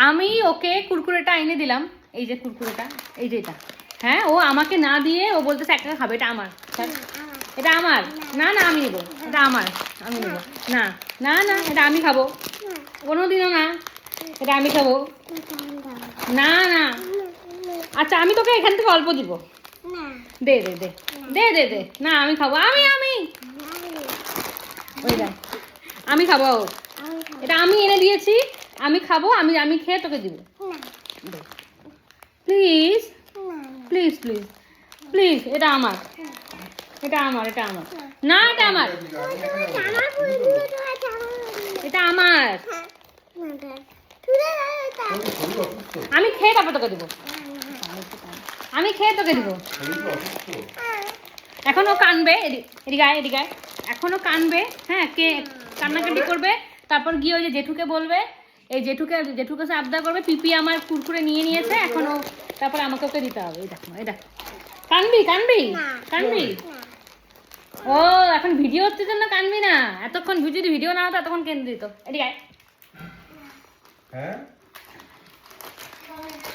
আমি ওকে কুরকুরেটা এনে দিলাম, এই যে কুরকুরেটা, এই যে এটা। হ্যাঁ, ও আমাকে না দিয়ে ও বলতেছে একটা খাবে, এটা আমার, এটা আমার। না না আমি নেবো, এটা আমার, আমি নেবো। না না না, এটা আমি খাবো। কোনোদিনও না, এটা আমি খাবো। না না, আচ্ছা আমি তোকে এখান থেকে অল্প দিব। দে দে দে দে দে দে। না আমি খাবো, আমি আমি ওই দেখ, আমি খাবো। এটা আমি এনে দিয়েছি, আমি খাবো, আমি আমি খেয়ে তোকে দিব। প্লিজ প্লিজ প্লিজ প্লিজ, এটা আমার, এটা আমার, এটা আমার। না এটা আমার, এটা আমার। আমি খেয়ে তারপর তোকে দিব, আমি খেয়ে তোকে দিব। এখনো কানবে, এদিকে আয়, এদিকে আয়। এখনো কানবে, হ্যাঁ, কে কান্নাকাটি করবে, তারপর গিয়ে ওই যে জেঠুকে বলবে, এই জেঠুকে সে আবদার করবে, পিপি আমার কুরকুরে নিয়ে নিয়েছে এখনো, তারপর আমাকে ওকে দিতে হবে। এই দেখো, এই দেখ, কানবি কানবি কানবি। ও এখন ভিডিও হচ্ছে জন্য কানবি না, এতক্ষণ যদি ভিডিও না হতো এতক্ষণ কেন দিত। এদিকে আয়। হ্যাঁ